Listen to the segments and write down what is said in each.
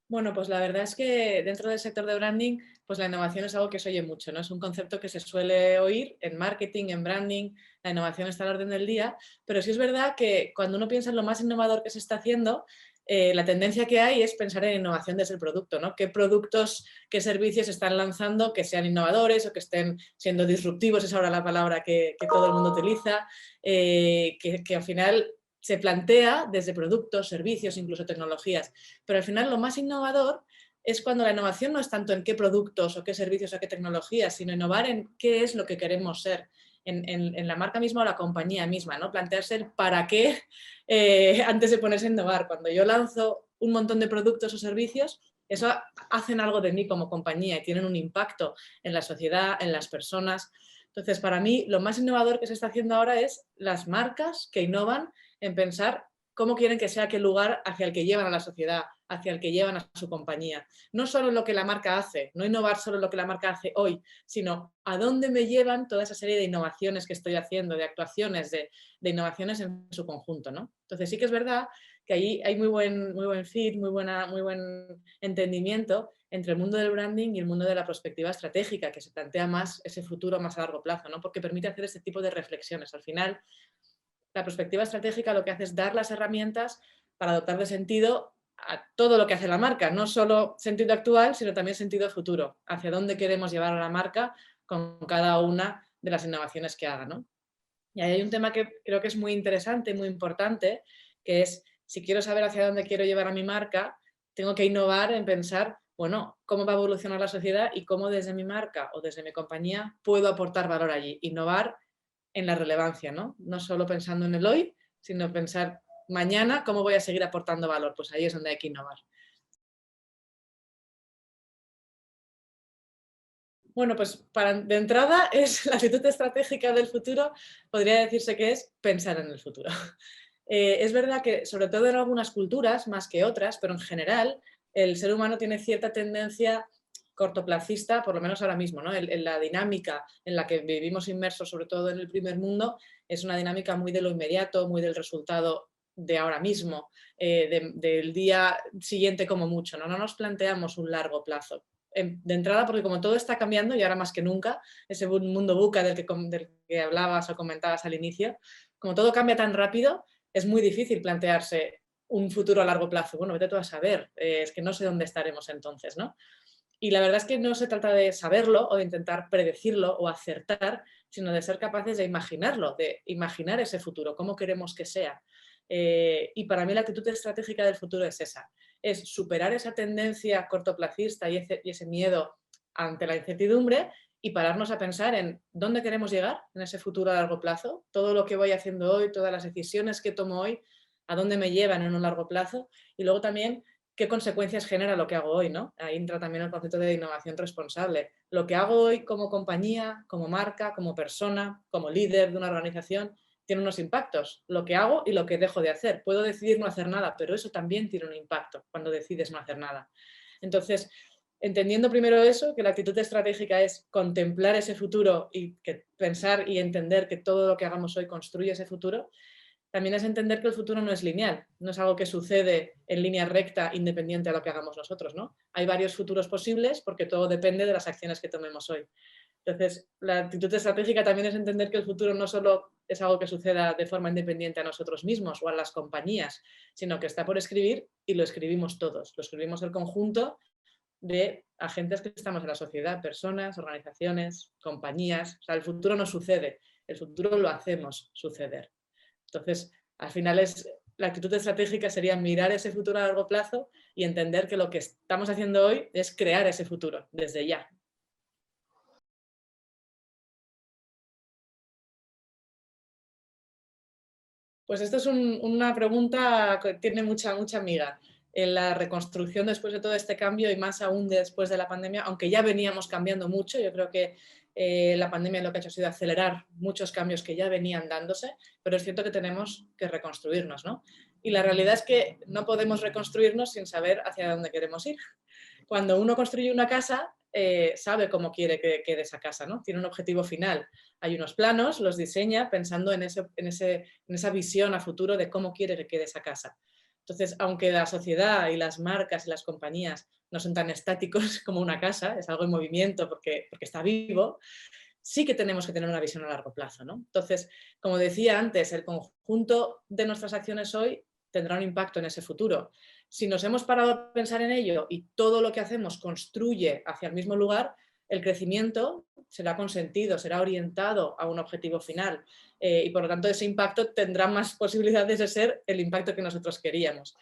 Bueno, pues la verdad es que dentro del sector de branding, pues la innovación es algo que se oye mucho, ¿no? Es un concepto que se suele oír en marketing, en branding, la innovación está al orden del día, pero sí es verdad que cuando uno piensa en lo más innovador que se está haciendo, la tendencia que hay es pensar en innovación desde el producto, ¿no? ¿Qué productos, qué servicios están lanzando que sean innovadores o que estén siendo disruptivos? Es ahora la palabra que todo el mundo utiliza, que al final se plantea desde productos, servicios, incluso tecnologías. Pero al final lo más innovador es cuando la innovación no es tanto en qué productos o qué servicios o qué tecnologías, sino innovar en qué es lo que queremos ser, en la marca misma o la compañía misma, ¿no? Plantearse el para qué antes de ponerse a innovar. Cuando yo lanzo un montón de productos o servicios, eso hacen algo de mí como compañía y tienen un impacto en la sociedad, en las personas. Entonces, para mí, lo más innovador que se está haciendo ahora es las marcas que innovan en pensar cómo quieren que sea aquel lugar hacia el que llevan a la sociedad, hacia el que llevan a su compañía. No solo lo que la marca hace, no innovar solo lo que la marca hace hoy, sino a dónde me llevan toda esa serie de innovaciones que estoy haciendo, de actuaciones, de innovaciones en su conjunto, ¿no? Entonces sí que es verdad que ahí hay muy buen fit, muy buen entendimiento entre el mundo del branding y el mundo de la perspectiva estratégica, que se plantea más ese futuro más a largo plazo, ¿no? Porque permite hacer este tipo de reflexiones. Al final, la perspectiva estratégica lo que hace es dar las herramientas para dotar de sentido a todo lo que hace la marca, no solo sentido actual, sino también sentido futuro, hacia dónde queremos llevar a la marca con cada una de las innovaciones que haga, ¿no? Y ahí hay un tema que creo que es muy interesante, muy importante, que es, si quiero saber hacia dónde quiero llevar a mi marca, tengo que innovar en pensar, bueno, cómo va a evolucionar la sociedad y cómo desde mi marca o desde mi compañía puedo aportar valor allí. Innovar en la relevancia, ¿no? No solo pensando en el hoy, sino pensar mañana cómo voy a seguir aportando valor. Pues ahí es donde hay que innovar. Bueno, pues de entrada es la actitud estratégica del futuro, podría decirse que es pensar en el futuro. Es verdad que, sobre todo en algunas culturas, más que otras, pero en general, el ser humano tiene cierta tendencia cortoplacista, por lo menos ahora mismo, ¿no? En la dinámica en la que vivimos inmersos, sobre todo en el primer mundo, es una dinámica muy de lo inmediato, muy del resultado de ahora mismo, del día siguiente como mucho, ¿no? No nos planteamos un largo plazo. De entrada, porque como todo está cambiando y ahora más que nunca, ese mundo VUCA del que hablabas o comentabas al inicio, como todo cambia tan rápido, es muy difícil plantearse un futuro a largo plazo. Bueno, vete tú a saber, es que no sé dónde estaremos entonces, ¿no? Y la verdad es que no se trata de saberlo o de intentar predecirlo o acertar, sino de ser capaces de imaginarlo, de imaginar ese futuro, cómo queremos que sea. Y para mí la actitud estratégica del futuro es esa, es superar esa tendencia cortoplacista y ese miedo ante la incertidumbre y pararnos a pensar en dónde queremos llegar en ese futuro a largo plazo, todo lo que voy haciendo hoy, todas las decisiones que tomo hoy, a dónde me llevan en un largo plazo y luego también qué consecuencias genera lo que hago hoy, ¿no? Ahí entra también el concepto de innovación responsable. Lo que hago hoy como compañía, como marca, como persona, como líder de una organización, tiene unos impactos. Lo que hago y lo que dejo de hacer. Puedo decidir no hacer nada, pero eso también tiene un impacto cuando decides no hacer nada. Entonces, entendiendo primero eso, que la actitud estratégica es contemplar ese futuro y que pensar y entender que todo lo que hagamos hoy construye ese futuro, también es entender que el futuro no es lineal, no es algo que sucede en línea recta independiente a lo que hagamos nosotros, ¿no? Hay varios futuros posibles porque todo depende de las acciones que tomemos hoy. Entonces, la actitud estratégica también es entender que el futuro no solo es algo que suceda de forma independiente a nosotros mismos o a las compañías, sino que está por escribir y lo escribimos todos, lo escribimos el conjunto de agentes que estamos en la sociedad, personas, organizaciones, compañías. O sea, el futuro no sucede, el futuro lo hacemos suceder. Entonces, al final la actitud estratégica sería mirar ese futuro a largo plazo y entender que lo que estamos haciendo hoy es crear ese futuro desde ya. Pues esto es una pregunta que tiene mucha miga. En la reconstrucción después de todo este cambio y más aún después de la pandemia, aunque ya veníamos cambiando mucho, yo creo que la pandemia lo que ha hecho ha sido acelerar muchos cambios que ya venían dándose, pero es cierto que tenemos que reconstruirnos, ¿no? Y la realidad es que no podemos reconstruirnos sin saber hacia dónde queremos ir. Cuando uno construye una casa, sabe cómo quiere que quede esa casa, ¿no? Tiene un objetivo final. Hay unos planos, los diseña pensando en esa visión a futuro de cómo quiere que quede esa casa. Entonces, aunque la sociedad y las marcas y las compañías no son tan estáticos como una casa, es algo en movimiento porque está vivo, sí que tenemos que tener una visión a largo plazo, ¿no? Entonces, como decía antes, el conjunto de nuestras acciones hoy tendrá un impacto en ese futuro. Si nos hemos parado a pensar en ello y todo lo que hacemos construye hacia el mismo lugar, el crecimiento será consentido, será orientado a un objetivo final y por lo tanto ese impacto tendrá más posibilidades de ser el impacto que nosotros queríamos.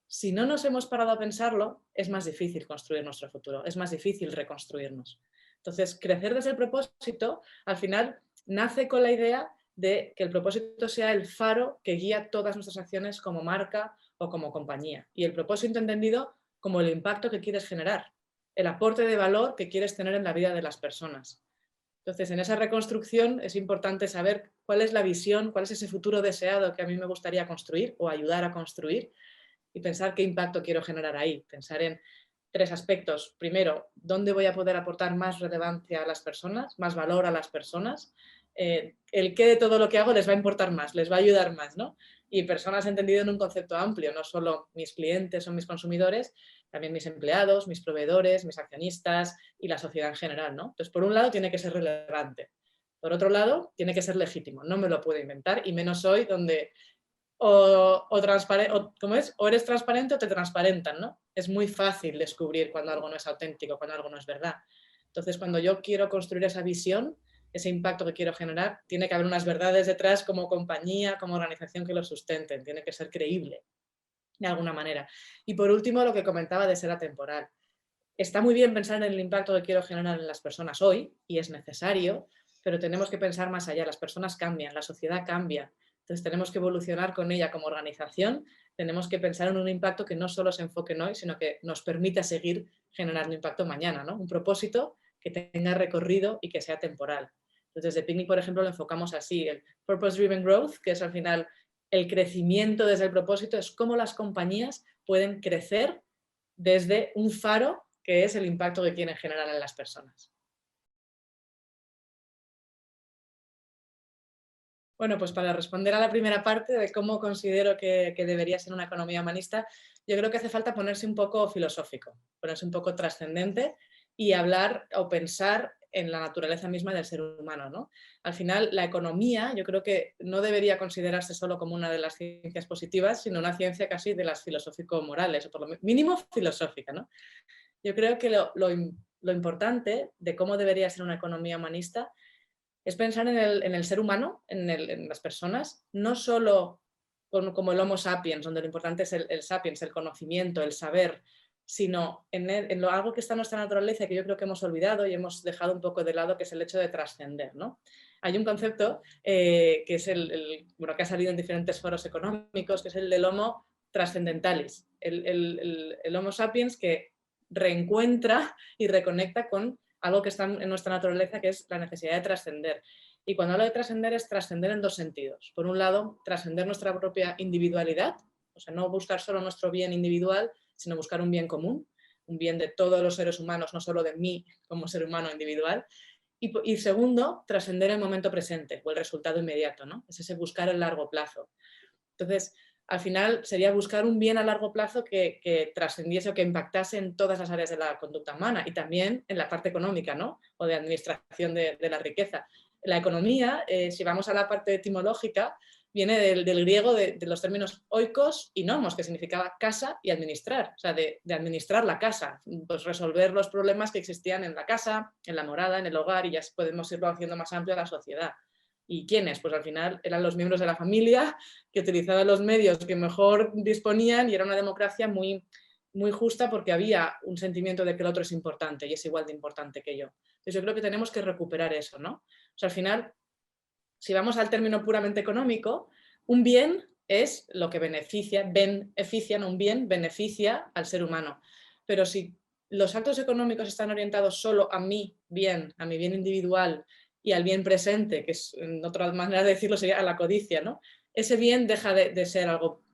Si no nos hemos parado a pensarlo, es más difícil construir nuestro futuro, es más difícil reconstruirnos. Entonces, crecer desde el propósito, al final, nace con la idea de que el propósito sea el faro que guía todas nuestras acciones como marca o como compañía. Y el propósito entendido como el impacto que quieres generar, el aporte de valor que quieres tener en la vida de las personas. Entonces, en esa reconstrucción es importante saber cuál es la visión, cuál es ese futuro deseado que a mí me gustaría construir o ayudar a construir y pensar qué impacto quiero generar ahí. Pensar en 3 aspectos. Primero, ¿dónde voy a poder aportar más relevancia a las personas, más valor a las personas? El qué de todo lo que hago les va a importar más, les va a ayudar más, ¿no? Y personas entendido en un concepto amplio, no solo mis clientes o mis consumidores, también mis empleados, mis proveedores, mis accionistas y la sociedad en general, ¿no? Entonces, por un lado, tiene que ser relevante. Por otro lado, tiene que ser legítimo. No me lo puedo inventar y menos hoy donde ¿cómo es? O eres transparente o te transparentan, ¿no? Es muy fácil descubrir cuando algo no es auténtico, cuando algo no es verdad. Entonces, cuando yo quiero construir esa visión, ese impacto que quiero generar, tiene que haber unas verdades detrás como compañía, como organización que lo sustenten, tiene que ser creíble de alguna manera. Y por último, lo que comentaba de ser atemporal. Está muy bien pensar en el impacto que quiero generar en las personas hoy, y es necesario, pero tenemos que pensar más allá. Las personas cambian, la sociedad cambia. Entonces tenemos que evolucionar con ella como organización, tenemos que pensar en un impacto que no solo se enfoque en hoy, sino que nos permita seguir generando impacto mañana, ¿no? Un propósito que tenga recorrido y que sea temporal. Entonces, desde Picnic, por ejemplo, lo enfocamos así, el Purpose Driven Growth, que es al final el crecimiento desde el propósito, es cómo las compañías pueden crecer desde un faro que es el impacto que quieren generar en las personas. Bueno, pues para responder a la primera parte de cómo considero que debería ser una economía humanista, yo creo que hace falta ponerse un poco filosófico, ponerse un poco trascendente y hablar o pensar en la naturaleza misma del ser humano, ¿no? Al final, la economía yo creo que no debería considerarse solo como una de las ciencias positivas, sino una ciencia casi de las filosófico-morales, o por lo mínimo filosófica, ¿no? Yo creo que lo importante de cómo debería ser una economía humanista es pensar en el ser humano, en las personas, no solo como el Homo sapiens, donde lo importante es el sapiens, el conocimiento, el saber, sino algo que está en nuestra naturaleza que yo creo que hemos olvidado y hemos dejado un poco de lado, que es el hecho de trascender, ¿no? Hay un concepto que es bueno, que ha salido en diferentes foros económicos, que es el del Homo transcendentalis, el Homo sapiens que reencuentra y reconecta con algo que está en nuestra naturaleza, que es la necesidad de trascender. Y cuando hablo de trascender es trascender en dos sentidos. Por un lado, trascender nuestra propia individualidad, o sea, no buscar solo nuestro bien individual, sino buscar un bien común, un bien de todos los seres humanos, no solo de mí como ser humano individual. Y segundo, trascender el momento presente o el resultado inmediato, ¿no? Es ese buscar el largo plazo. Entonces, al final sería buscar un bien a largo plazo que trascendiese o que impactase en todas las áreas de la conducta humana y también en la parte económica, ¿no? O de administración de la riqueza. La economía, si vamos a la parte etimológica, viene del griego de los términos oikos y nomos, que significaba casa y administrar, o sea, de administrar la casa, pues resolver los problemas que existían en la casa, en la morada, en el hogar, y ya podemos irlo haciendo más amplio a la sociedad. ¿Y quiénes? Pues al final eran los miembros de la familia que utilizaban los medios que mejor disponían y era una democracia muy, muy justa porque había un sentimiento de que el otro es importante y es igual de importante que yo. Entonces yo creo que tenemos que recuperar eso, ¿no? O sea, al final, si vamos al término puramente económico, un bien es lo que beneficia, no un bien, beneficia al ser humano. Pero si los actos económicos están orientados solo a mi bien individual y al bien presente, que es en otra manera de decirlo sería a la codicia, ¿no? Ese bien deja de ser algo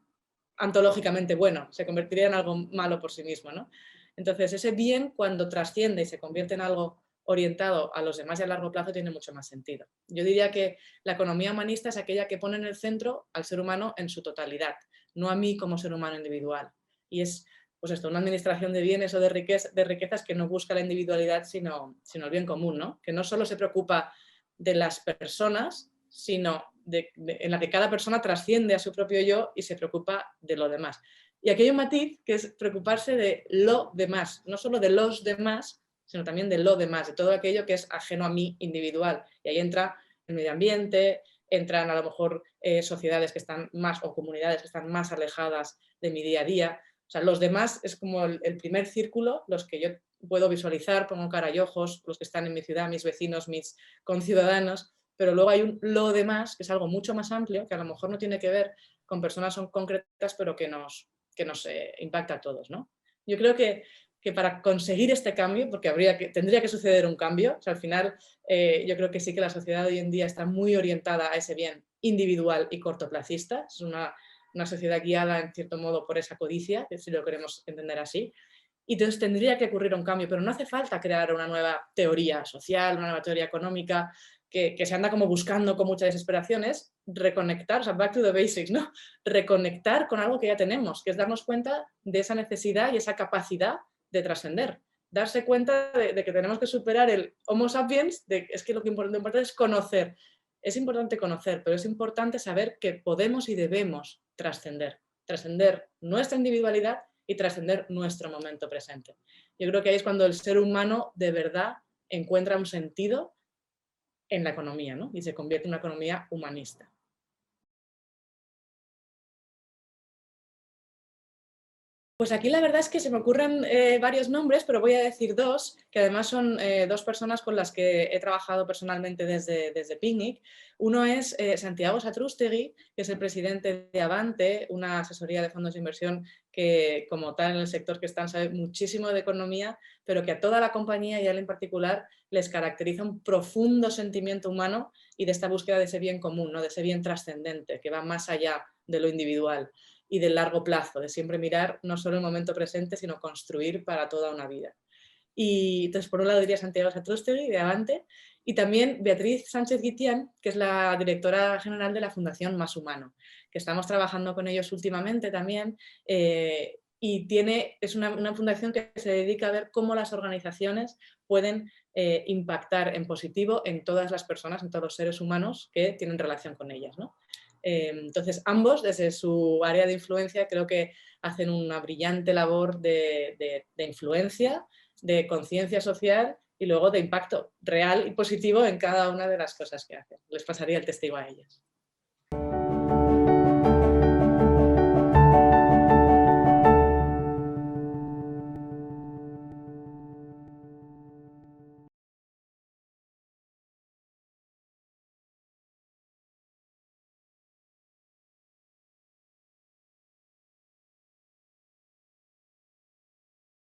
antológicamente bueno, se convertiría en algo malo por sí mismo, ¿no? Entonces, ese bien cuando trasciende y se convierte en algo orientado a los demás y a largo plazo tiene mucho más sentido. Yo diría que la economía humanista es aquella que pone en el centro al ser humano en su totalidad, no a mí como ser humano individual. Y es pues esto, una administración de bienes o de riquezas que no busca la individualidad, sino el bien común, ¿no? Que no solo se preocupa de las personas, sino en la que cada persona trasciende a su propio yo y se preocupa de lo demás. Y aquí hay un matiz que es preocuparse de lo demás, no solo de los demás, sino también de lo demás, de todo aquello que es ajeno a mí individual. Y ahí entra el medio ambiente, entran a lo mejor sociedades que están más, o comunidades que están más alejadas de mi día a día. O sea, los demás es como el primer círculo, los que yo puedo visualizar, pongo cara y ojos, los que están en mi ciudad, mis vecinos, mis conciudadanos, pero luego hay un lo demás, que es algo mucho más amplio, que a lo mejor no tiene que ver con personas concretas, pero que nos impacta a todos, ¿no? Yo creo que para conseguir este cambio, porque tendría que suceder un cambio, o sea, al final yo creo que sí que la sociedad hoy en día está muy orientada a ese bien individual y cortoplacista, es una sociedad guiada en cierto modo por esa codicia, si lo queremos entender así, y entonces tendría que ocurrir un cambio, pero no hace falta crear una nueva teoría social, una nueva teoría económica, que se anda como buscando con mucha desesperación, es reconectar, o sea, back to the basics, ¿no? Reconectar con algo que ya tenemos, que es darnos cuenta de esa necesidad y esa capacidad de trascender. Darse cuenta de que tenemos que superar el Homo sapiens, es que lo importante es conocer. Es importante conocer, pero es importante saber que podemos y debemos trascender. Trascender nuestra individualidad y trascender nuestro momento presente. Yo creo que ahí es cuando el ser humano de verdad encuentra un sentido en la economía, ¿no? Y se convierte en una economía humanista. Pues aquí la verdad es que se me ocurren varios nombres, pero voy a decir dos, que además son dos personas con las que he trabajado personalmente desde Picnic. Uno es Santiago Satrústegui, que es el presidente de Avante, una asesoría de fondos de inversión que, como tal, en el sector que están, sabe muchísimo de economía, pero que a toda la compañía y a él en particular les caracteriza un profundo sentimiento humano y de esta búsqueda de ese bien común, ¿no? De ese bien trascendente, que va más allá de lo individual y del largo plazo, de siempre mirar no solo el momento presente, sino construir para toda una vida. Y entonces, por un lado diría Santiago Satrústegui, de Avante, y también Beatriz Sánchez Guitián, que es la directora general de la Fundación Más Humano, que estamos trabajando con ellos últimamente también, y es una fundación que se dedica a ver cómo las organizaciones pueden impactar en positivo en todas las personas, en todos los seres humanos que tienen relación con ellas, ¿no? Entonces, ambos, desde su área de influencia, creo que hacen una brillante labor de influencia, de conciencia social y luego de impacto real y positivo en cada una de las cosas que hacen. Les pasaría el testigo a ellos.